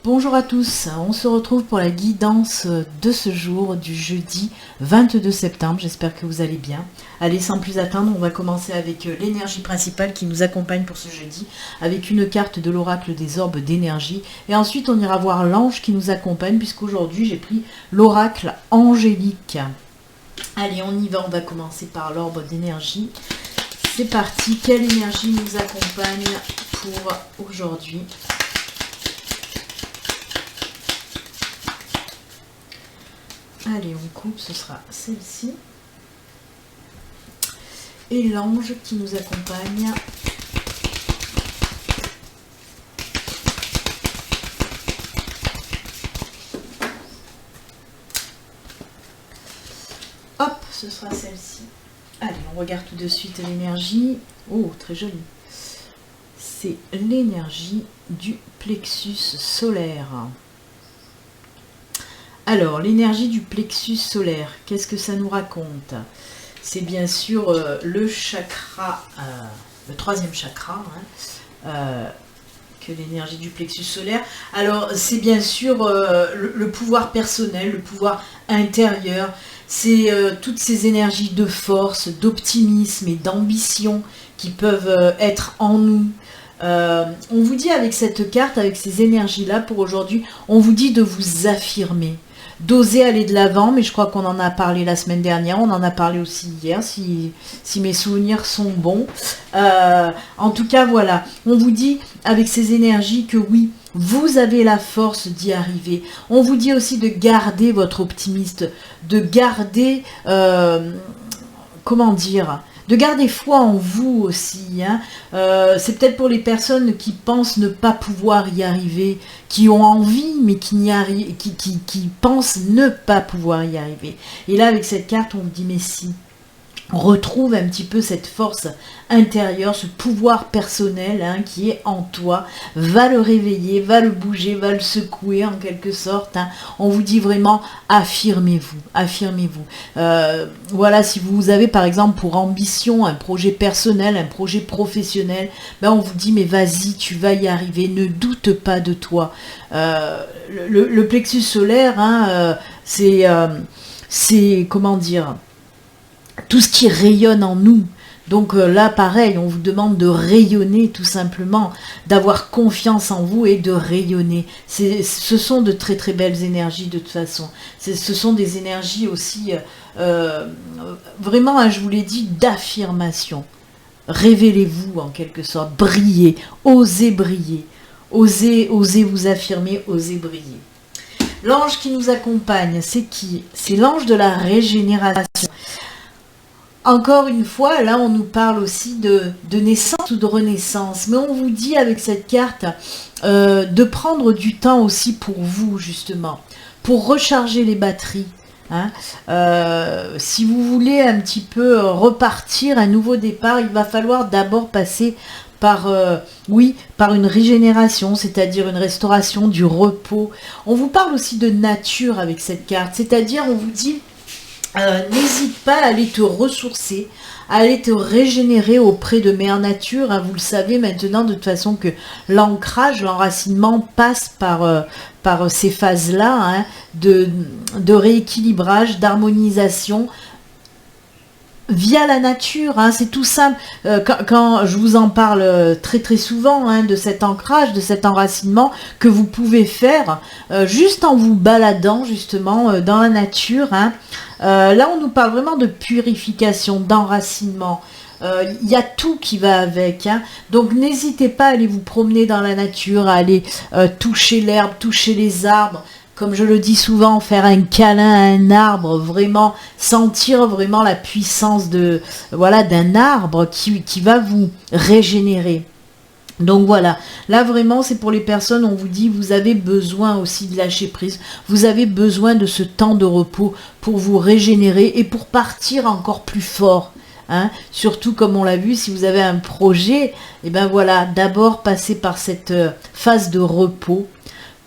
Bonjour à tous, on se retrouve pour la guidance de ce jour du jeudi 22 septembre, j'espère que vous allez bien. Allez, sans plus attendre, on va commencer avec l'énergie principale qui nous accompagne pour ce jeudi, avec une carte de l'oracle des orbes d'énergie, et ensuite on ira voir l'ange qui nous accompagne, puisqu'aujourd'hui j'ai pris l'oracle angélique. Allez, on y va, on va commencer par l'orbe d'énergie. C'est parti, quelle énergie nous accompagne pour aujourd'hui ? Allez, on coupe, ce sera celle-ci. Et l'ange qui nous accompagne. Hop, ce sera celle-ci. Allez, on regarde tout de suite l'énergie. Oh, très jolie. C'est l'énergie du plexus solaire. Alors, l'énergie du plexus solaire, qu'est-ce que ça nous raconte? C'est bien sûr le chakra, le troisième chakra, que l'énergie du plexus solaire. Alors, c'est bien sûr le pouvoir personnel, le pouvoir intérieur. C'est toutes ces énergies de force, d'optimisme et d'ambition qui peuvent être en nous. On vous dit avec cette carte, avec ces énergies-là pour aujourd'hui, on vous dit de vous affirmer. D'oser aller de l'avant, mais je crois qu'on en a parlé la semaine dernière, on en a parlé aussi hier, si mes souvenirs sont bons. En tout cas, voilà, on vous dit avec ces énergies que oui, vous avez la force d'y arriver. On vous dit aussi de garder votre optimisme, de garder, comment dire, de garder foi en vous aussi. C'est peut-être pour les personnes qui pensent ne pas pouvoir y arriver, qui ont envie, mais qui pensent ne pas pouvoir y arriver. Et là, avec cette carte, on vous dit, mais si, on retrouve un petit peu cette force intérieure, ce pouvoir personnel qui est en toi, va le réveiller, va le bouger, va le secouer en quelque sorte. On vous dit vraiment, affirmez-vous, affirmez-vous. Voilà, si vous avez par exemple pour ambition un projet personnel, un projet professionnel, ben on vous dit, mais vas-y, tu vas y arriver, ne doute pas de toi. Le plexus solaire, c'est, comment dire, tout ce qui rayonne en nous. Donc là, pareil, on vous demande de rayonner tout simplement, d'avoir confiance en vous et de rayonner. Ce sont de très très belles énergies de toute façon. Ce sont des énergies aussi, vraiment, je vous l'ai dit, d'affirmation. Révélez-vous en quelque sorte, brillez, osez briller, osez vous affirmer, osez briller. L'ange qui nous accompagne, c'est qui? C'est l'ange de la régénération. Encore une fois, là, on nous parle aussi de naissance ou de renaissance. Mais on vous dit avec cette carte de prendre du temps aussi pour vous, justement, pour recharger les batteries. Si vous voulez un petit peu repartir, un nouveau départ, il va falloir d'abord passer par une régénération, c'est-à-dire une restauration du repos. On vous parle aussi de nature avec cette carte, c'est-à-dire on vous dit... n'hésite pas à aller te ressourcer, à aller te régénérer auprès de Mère Nature. Vous le savez maintenant de toute façon que l'ancrage, l'enracinement passe par ces phases-là de rééquilibrage, d'harmonisation via la nature. C'est tout simple. Quand je vous en parle très très souvent de cet ancrage, de cet enracinement que vous pouvez faire juste en vous baladant justement dans la nature. Là, on nous parle vraiment de purification, d'enracinement. Il y a tout qui va avec. Donc, n'hésitez pas à aller vous promener dans la nature, à aller toucher l'herbe, toucher les arbres. Comme je le dis souvent, faire un câlin à un arbre, vraiment sentir vraiment la puissance d'un arbre qui va vous régénérer. Donc voilà, là vraiment c'est pour les personnes, on vous dit vous avez besoin aussi de lâcher prise, vous avez besoin de ce temps de repos pour vous régénérer et pour partir encore plus fort. Surtout comme on l'a vu, si vous avez un projet, et ben voilà, d'abord passez par cette phase de repos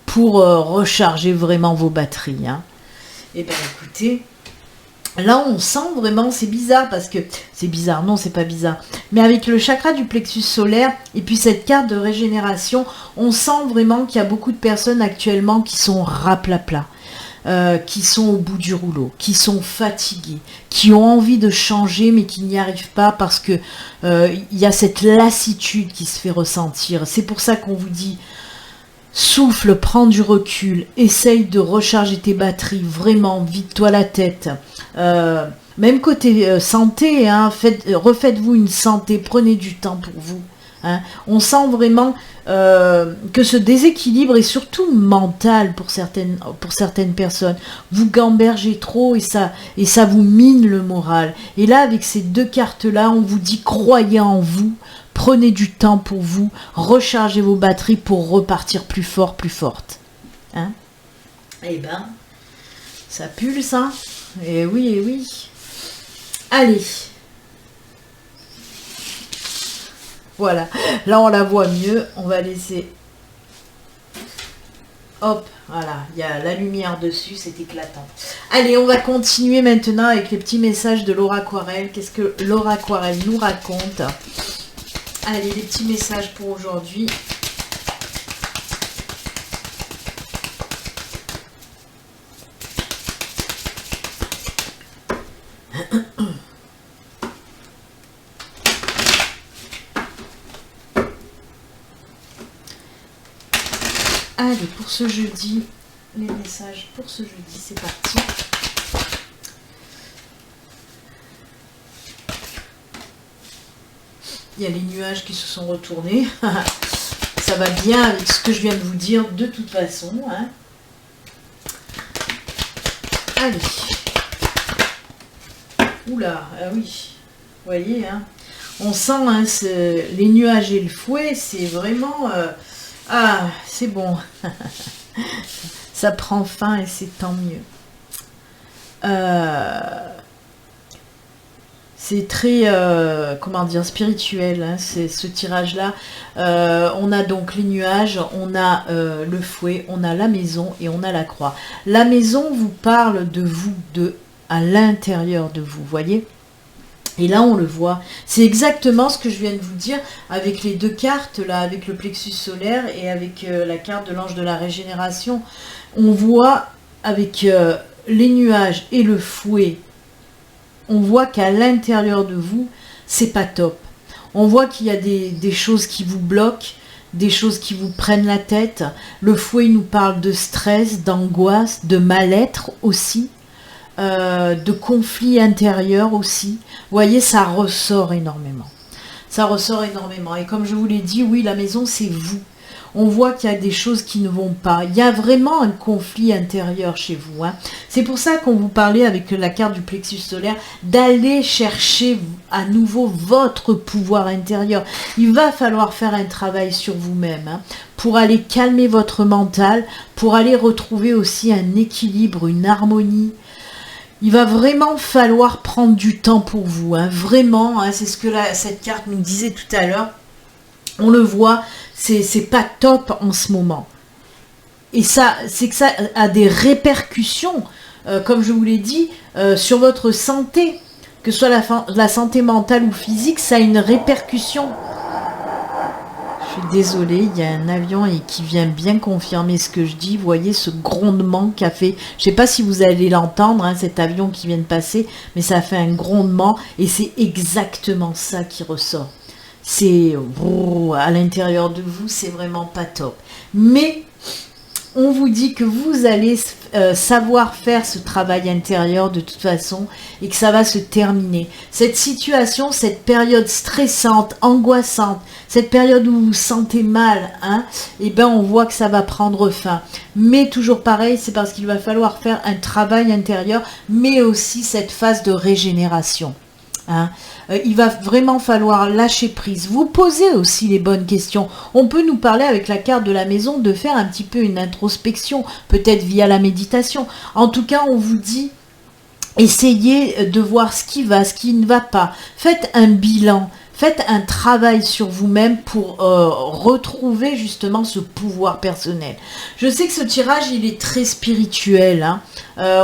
pour recharger vraiment vos batteries. Et bien écoutez, Là, on sent vraiment, c'est bizarre parce que, c'est bizarre, non, c'est pas bizarre, mais avec le chakra du plexus solaire et puis cette carte de régénération, on sent vraiment qu'il y a beaucoup de personnes actuellement qui sont raplapla, qui sont au bout du rouleau, qui sont fatiguées, qui ont envie de changer mais qui n'y arrivent pas parce que il y a cette lassitude qui se fait ressentir. C'est pour ça qu'on vous dit, souffle, prends du recul, essaye de recharger tes batteries, vraiment, vide-toi la tête. Même côté santé, hein, refaites-vous une santé, prenez du temps pour vous. Hein. On sent vraiment que ce déséquilibre est surtout mental pour certaines personnes. Vous gambergez trop et ça vous mine le moral. Et là, avec ces deux cartes-là, on vous dit croyez en vous. Prenez du temps pour vous, rechargez vos batteries pour repartir plus fort, plus forte. Hein? Eh ben, ça pulse, hein? Eh oui, eh oui. Allez. Voilà, là on la voit mieux, on va laisser... Hop, voilà, il y a la lumière dessus, c'est éclatant. Allez, on va continuer maintenant avec les petits messages de Laura Aquarelle. Qu'est-ce que Laura Aquarelle nous raconte? Allez, les petits messages pour aujourd'hui. Allez, pour ce jeudi, les messages pour ce jeudi, c'est parti. Il y a les nuages qui se sont retournés. Ça va bien avec ce que je viens de vous dire de toute façon. Hein. Allez. Oula, ah oui. Vous voyez, hein. On sent hein, les nuages et le fouet, c'est vraiment... ah, c'est bon. Ça prend fin et c'est tant mieux. C'est très, comment dire, spirituel, hein, c'est ce tirage-là. On a donc les nuages, on a le fouet, on a la maison et on a la croix. La maison vous parle de vous, à l'intérieur de vous, voyez? Et là, on le voit. C'est exactement ce que je viens de vous dire avec les deux cartes, là, avec le plexus solaire et avec la carte de l'ange de la régénération. On voit avec les nuages et le fouet, on voit qu'à l'intérieur de vous, c'est pas top. On voit qu'il y a des choses qui vous bloquent, des choses qui vous prennent la tête. Le fouet nous parle de stress, d'angoisse, de mal-être aussi, de conflits intérieurs aussi. Vous voyez, ça ressort énormément. Ça ressort énormément. Et comme je vous l'ai dit, oui, la maison, c'est vous. On voit qu'il y a des choses qui ne vont pas. Il y a vraiment un conflit intérieur chez vous. Hein. C'est pour ça qu'on vous parlait avec la carte du plexus solaire d'aller chercher à nouveau votre pouvoir intérieur. Il va falloir faire un travail sur vous-même hein, pour aller calmer votre mental, pour aller retrouver aussi un équilibre, une harmonie. Il va vraiment falloir prendre du temps pour vous. Hein, vraiment, hein, c'est ce que cette carte nous disait tout à l'heure. On le voit, c'est pas top en ce moment. Et ça, c'est que ça a des répercussions, comme je vous l'ai dit, sur votre santé. Que ce soit la santé mentale ou physique, ça a une répercussion. Je suis désolée, il y a un avion qui vient bien confirmer ce que je dis. Vous voyez ce grondement qu'a fait, je ne sais pas si vous allez l'entendre, hein, cet avion qui vient de passer, mais ça a fait un grondement et c'est exactement ça qui ressort. C'est à l'intérieur de vous, c'est vraiment pas top. Mais on vous dit que vous allez savoir faire ce travail intérieur de toute façon et que ça va se terminer. Cette situation, cette période stressante, angoissante, cette période où vous vous sentez mal, hein, et ben on voit que ça va prendre fin. Mais toujours pareil, c'est parce qu'il va falloir faire un travail intérieur, mais aussi cette phase de régénération. Hein. Il va vraiment falloir lâcher prise. Vous posez aussi les bonnes questions. On peut nous parler avec la carte de la maison de faire un petit peu une introspection, peut-être via la méditation. En tout cas, on vous dit, essayez de voir ce qui va, ce qui ne va pas. Faites un bilan. faites un travail sur vous-même pour retrouver justement ce pouvoir personnel. Je sais que ce tirage, il est très spirituel, hein.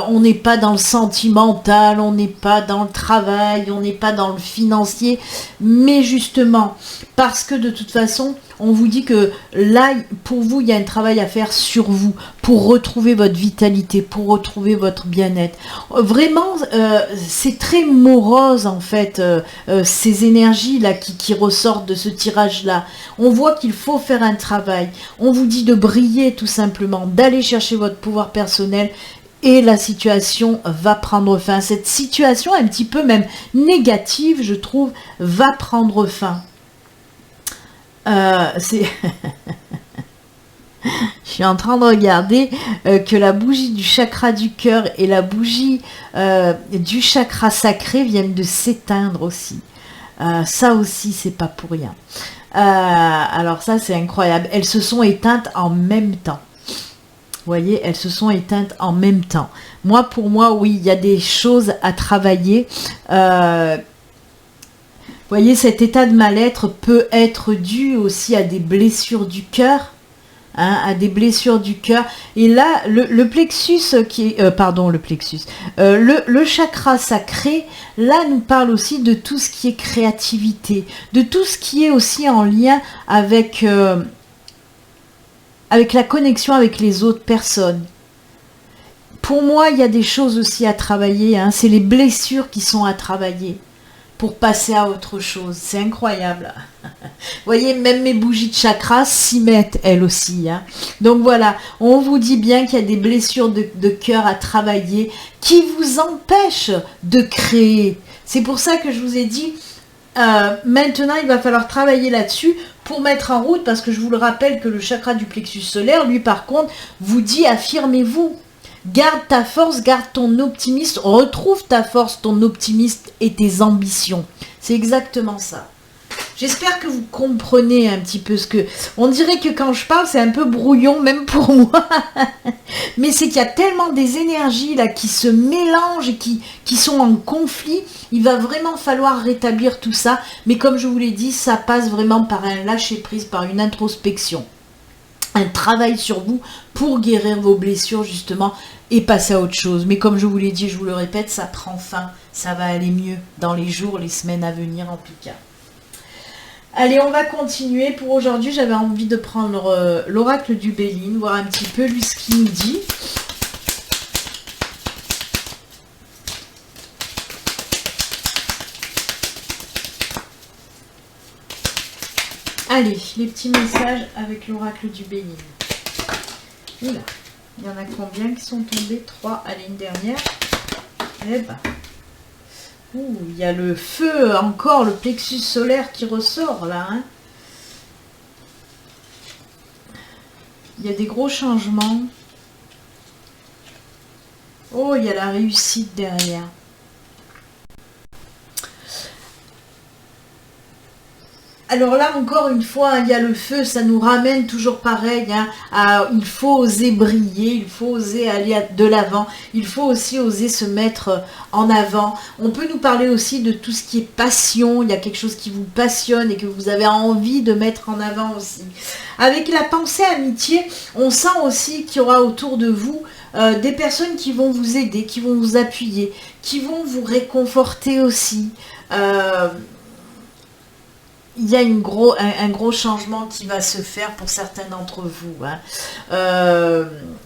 On n'est pas dans le sentimental, on n'est pas dans le travail, on n'est pas dans le financier, mais justement, parce que de toute façon, on vous dit que là, pour vous, il y a un travail à faire sur vous, pour retrouver votre vitalité, pour retrouver votre bien-être. Vraiment, c'est très morose, en fait, ces énergies-là qui ressortent de ce tirage-là. On voit qu'il faut faire un travail. On vous dit de briller, tout simplement, d'aller chercher votre pouvoir personnel, et la situation va prendre fin. Cette situation, un petit peu même négative, je trouve, va prendre fin. Je suis en train de regarder que la bougie du chakra du cœur et la bougie du chakra sacré viennent de s'éteindre aussi. Ça aussi, c'est pas pour rien. Alors ça, c'est incroyable. Elles se sont éteintes en même temps. Vous voyez, elles se sont éteintes en même temps. Pour moi, oui, il y a des choses à travailler. Vous voyez, cet état de mal-être peut être dû aussi à des blessures du cœur. Hein, à des blessures du cœur. Et là, le plexus qui est... le chakra sacré, là, nous parle aussi de tout ce qui est créativité, de tout ce qui est aussi en lien avec la connexion avec les autres personnes. Pour moi, il y a des choses aussi à travailler. Hein. C'est les blessures qui sont à travailler pour passer à autre chose. C'est incroyable. Vous voyez, même mes bougies de chakra s'y mettent, elles aussi. Hein. Donc voilà, on vous dit bien qu'il y a des blessures de cœur à travailler qui vous empêchent de créer. C'est pour ça que je vous ai dit, maintenant, il va falloir travailler là-dessus pour mettre en route, parce que je vous le rappelle que le chakra du plexus solaire, lui, par contre, vous dit affirmez-vous. Garde ta force, garde ton optimisme, retrouve ta force, ton optimisme et tes ambitions. C'est exactement ça. J'espère que vous comprenez un petit peu ce que... On dirait que quand je parle, c'est un peu brouillon, même pour moi. Mais c'est qu'il y a tellement des énergies là qui se mélangent et qui sont en conflit. Il va vraiment falloir rétablir tout ça. Mais comme je vous l'ai dit, ça passe vraiment par un lâcher-prise, par une introspection. Un travail sur vous pour guérir vos blessures justement et passer à autre chose. Mais comme je vous l'ai dit, je vous le répète, ça prend fin. Ça va aller mieux dans les jours, les semaines à venir en tout cas. Allez, on va continuer. Pour aujourd'hui, j'avais envie de prendre l'oracle du Béline, voir un petit peu lui ce qu'il nous dit. Allez, les petits messages avec l'oracle du Béline. Oula, il y en a combien qui sont tombés? 3, allez, une dernière. Eh ben... Ouh, il y a le feu, encore le plexus solaire qui ressort là. Hein. Il y a des gros changements. Oh, il y a la réussite derrière. Alors là, encore une fois, il y a le feu, ça nous ramène toujours pareil. Hein, il faut oser briller, il faut oser aller de l'avant, il faut aussi oser se mettre en avant. On peut nous parler aussi de tout ce qui est passion, il y a quelque chose qui vous passionne et que vous avez envie de mettre en avant aussi. Avec la pensée amitié, on sent aussi qu'il y aura autour de vous des personnes qui vont vous aider, qui vont vous appuyer, qui vont vous réconforter aussi. Il y a un gros changement qui va se faire pour certains d'entre vous. Hein.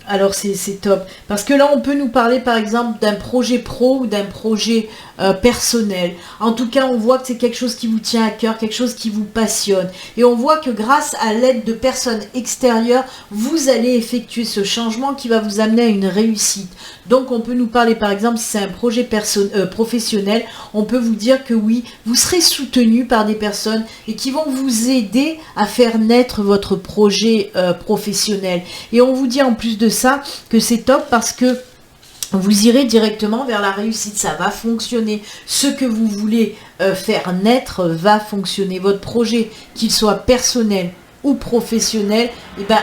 Alors c'est top. Parce que là, on peut nous parler par exemple d'un projet pro ou d'un projet personnel. En tout cas, on voit que c'est quelque chose qui vous tient à cœur, quelque chose qui vous passionne. Et on voit que grâce à l'aide de personnes extérieures, vous allez effectuer ce changement qui va vous amener à une réussite. Donc, on peut nous parler par exemple, si c'est un projet professionnel, on peut vous dire que oui, vous serez soutenu par des personnes et qui vont vous aider à faire naître votre projet professionnel. Et on vous dit en plus de ça que c'est top parce que vous irez directement vers la réussite, ça va fonctionner. Ce que vous voulez faire naître va fonctionner. Votre projet, qu'il soit personnel ou professionnel, eh ben,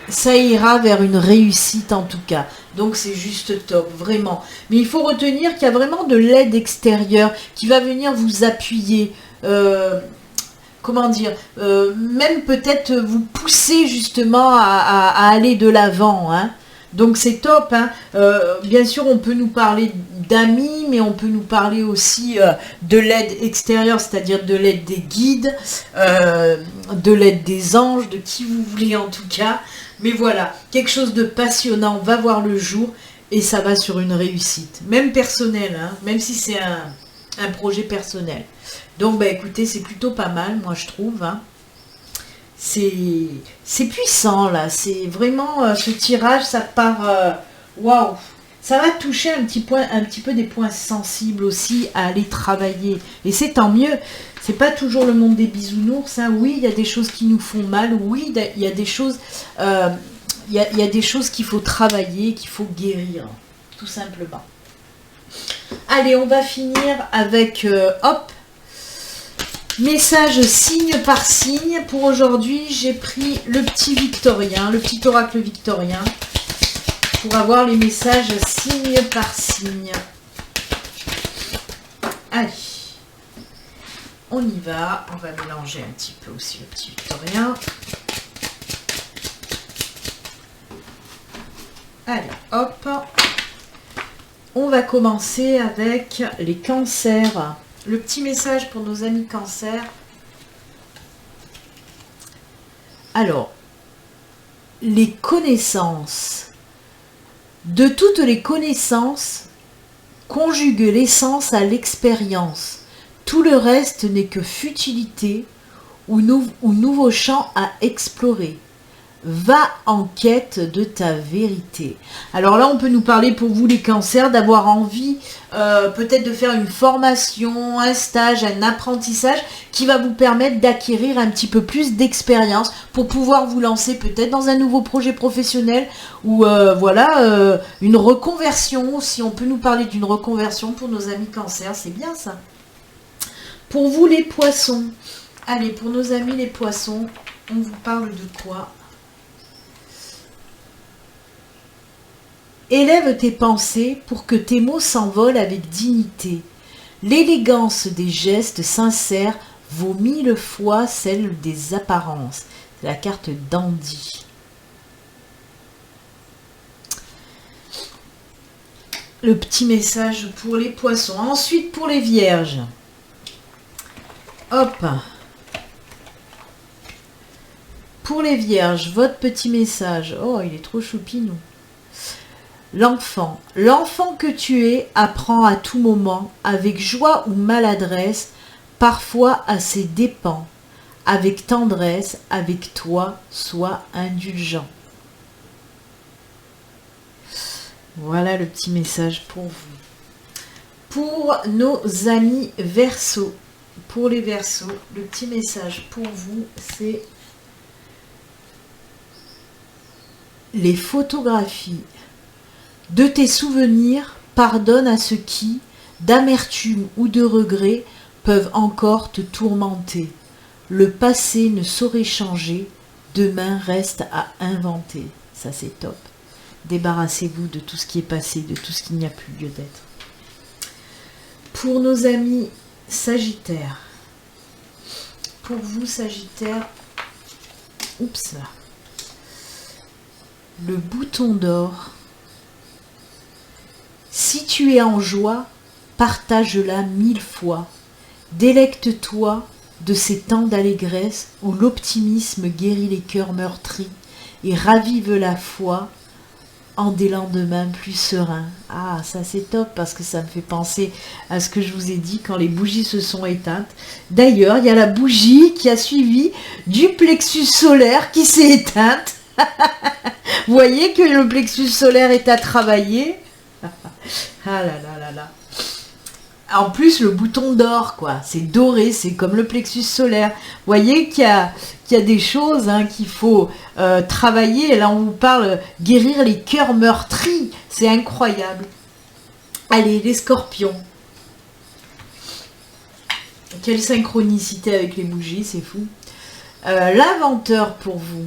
ça ira vers une réussite en tout cas. Donc c'est juste top, vraiment. Mais il faut retenir qu'il y a vraiment de l'aide extérieure qui va venir vous appuyer. comment dire, même peut-être vous pousser justement à aller de l'avant, hein. Donc c'est top, hein. Bien sûr on peut nous parler d'amis, mais on peut nous parler aussi de l'aide extérieure, c'est-à-dire de l'aide des guides, de l'aide des anges, de qui vous voulez en tout cas. Mais voilà, quelque chose de passionnant va voir le jour et ça va sur une réussite, même personnelle, hein, même si c'est un projet personnel. Donc bah écoutez, c'est plutôt pas mal, moi je trouve, hein. C'est puissant là, c'est vraiment ce tirage, ça part, waouh, ça va toucher un petit peu des points sensibles aussi à aller travailler. Et c'est tant mieux, c'est pas toujours le monde des bisounours, hein. Oui, il y a des choses qui nous font mal, oui, il y a des choses, il y a des choses qu'il faut travailler, qu'il faut guérir, tout simplement. Allez, on va finir avec, hop, message signe par signe. Pour aujourd'hui, j'ai pris le petit victorien, le petit oracle victorien, pour avoir les messages signe par signe. Allez, on y va. On va mélanger un petit peu aussi le petit victorien. Allez, hop. On va commencer avec les cancers. Le petit message pour nos amis cancer. Alors, les connaissances. De toutes les connaissances, conjugue l'essence à l'expérience. Tout le reste n'est que futilité ou nouveau champ à explorer. Va en quête de ta vérité. Alors là, on peut nous parler pour vous les cancers, d'avoir envie peut-être de faire une formation, un stage, un apprentissage qui va vous permettre d'acquérir un petit peu plus d'expérience pour pouvoir vous lancer peut-être dans un nouveau projet professionnel ou voilà, une reconversion. Si on peut nous parler d'une reconversion pour nos amis cancers, c'est bien ça. Pour vous les poissons, allez, pour nos amis les poissons, on vous parle de quoi ? Élève tes pensées pour que tes mots s'envolent avec dignité. L'élégance des gestes sincères vaut 1000 fois celle des apparences. C'est la carte Dandy. Le petit message pour les poissons. Ensuite pour les vierges. Hop. Pour les vierges, votre petit message. Oh, il est trop choupinou. L'enfant. L'enfant que tu es apprend à tout moment, avec joie ou maladresse, parfois à ses dépens, avec tendresse, avec toi, sois indulgent. Voilà le petit message pour vous. Pour nos amis Verseaux, pour les Verseaux, le petit message pour vous, c'est les photographies. De tes souvenirs, pardonne à ceux qui, d'amertume ou de regret, peuvent encore te tourmenter. Le passé ne saurait changer, demain reste à inventer. Ça c'est top. Débarrassez-vous de tout ce qui est passé, de tout ce qui n'y a plus lieu d'être. Pour nos amis Sagittaires, pour vous Sagittaires, oups, le bouton d'or. Si tu es en joie, partage-la 1000 fois. Délecte-toi de ces temps d'allégresse où l'optimisme guérit les cœurs meurtris et ravive la foi en des lendemains plus sereins. Ah, ça c'est top parce que ça me fait penser à ce que je vous ai dit quand les bougies se sont éteintes. D'ailleurs, il y a la bougie qui a suivi du plexus solaire qui s'est éteinte. Vous voyez que le plexus solaire est à travailler. Ah là là là là. En plus, le bouton d'or, quoi. C'est doré, c'est comme le plexus solaire. Vous voyez qu'il y a des choses hein, qu'il faut travailler. Et là, on vous parle guérir les cœurs meurtris. C'est incroyable. Allez, les scorpions. Quelle synchronicité avec les bougies, c'est fou. L'inventeur pour vous.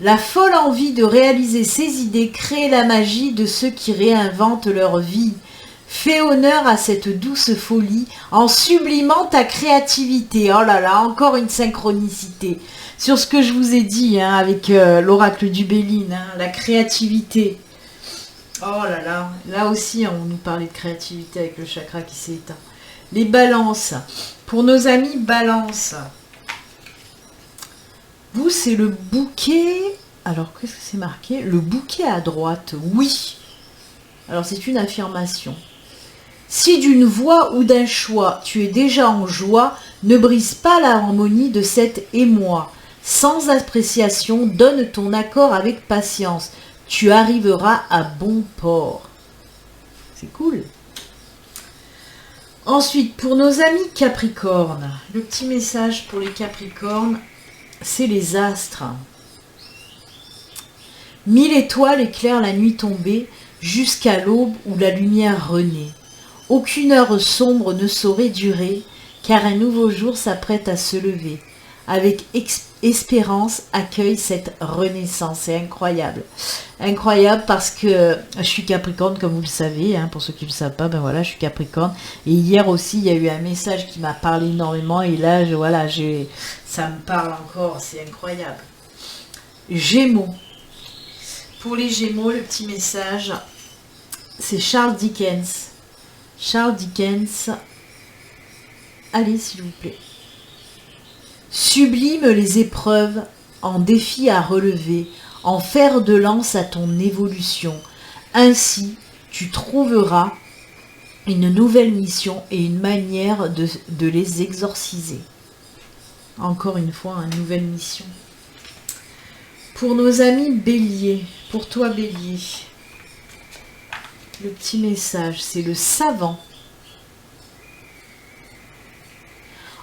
La folle envie de réaliser ses idées crée la magie de ceux qui réinventent leur vie. Fais honneur à cette douce folie en sublimant ta créativité. Oh là là, encore une synchronicité. Sur ce que je vous ai dit hein, avec l'oracle du Béline, hein, la créativité. Oh là là, là aussi on nous parlait de créativité avec le chakra qui s'est éteint. Les balances. Pour nos amis balance. Vous, c'est le bouquet. Alors, qu'est-ce que c'est marqué? Le bouquet à droite. Oui. Alors, c'est une affirmation. Si d'une voix ou d'un choix, tu es déjà en joie, ne brise pas l'harmonie de cet émoi. Sans appréciation, donne ton accord avec patience. Tu arriveras à bon port. C'est cool. Ensuite, pour nos amis Capricornes, le petit message pour les Capricornes, c'est les astres. 1000 étoiles éclairent la nuit tombée jusqu'à l'aube où la lumière renaît. Aucune heure sombre ne saurait durer, car un nouveau jour s'apprête à se lever. Avec espérance, accueille cette renaissance. C'est incroyable. Incroyable parce que je suis Capricorne, comme vous le savez. Hein, pour ceux qui ne le savent pas, ben voilà, je suis Capricorne. Et hier aussi, il y a eu un message qui m'a parlé énormément. Et là, ça me parle encore. C'est incroyable. Gémeaux. Pour les Gémeaux, le petit message, c'est Charles Dickens. Charles Dickens, allez s'il vous plaît. Sublime les épreuves en défi à relever, en fer de lance à ton évolution. Ainsi, tu trouveras une nouvelle mission et une manière de les exorciser. Encore une fois, une nouvelle mission. Pour nos amis Bélier, pour toi Bélier, le petit message, c'est le savant.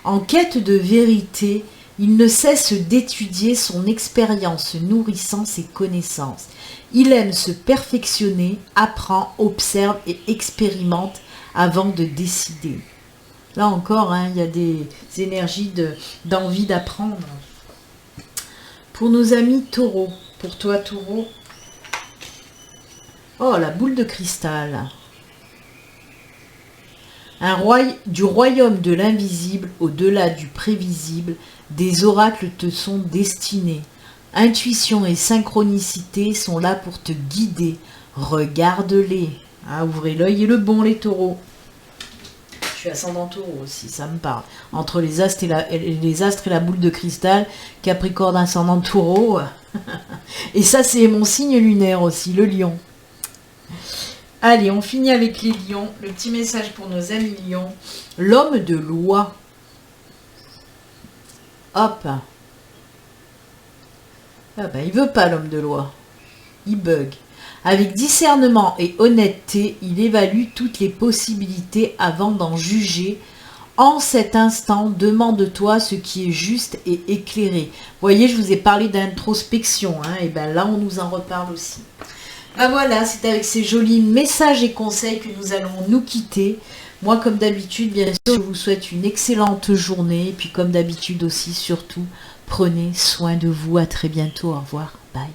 En quête de vérité, il ne cesse d'étudier son expérience, nourrissant ses connaissances. Il aime se perfectionner, apprend, observe et expérimente avant de décider. Là encore, hein, il y a des énergies d'envie d'apprendre. Pour nos amis taureaux, pour toi taureau, oh, la boule de cristal. Du royaume de l'invisible, au-delà du prévisible, des oracles te sont destinés. Intuition et synchronicité sont là pour te guider. Regarde-les. Ah, ouvrez l'œil et le bon, les taureaux. Je suis ascendant taureau aussi, ça me parle. Entre les astres et la boule de cristal, Capricorne ascendant taureau. Et ça, c'est mon signe lunaire aussi, le lion. Allez, on finit avec les lions. Le petit message pour nos amis lions. L'homme de loi. Hop. Ah ben, il veut pas l'homme de loi. Il bug. Avec discernement et honnêteté, il évalue toutes les possibilités avant d'en juger. En cet instant, demande-toi ce qui est juste et éclairé. Vous voyez, je vous ai parlé d'introspection. Hein, et ben là, on nous en reparle aussi. Ben voilà, c'est avec ces jolis messages et conseils que nous allons nous quitter. Moi, comme d'habitude, bien sûr, je vous souhaite une excellente journée. Et puis, comme d'habitude aussi, surtout, prenez soin de vous. À très bientôt. Au revoir. Bye.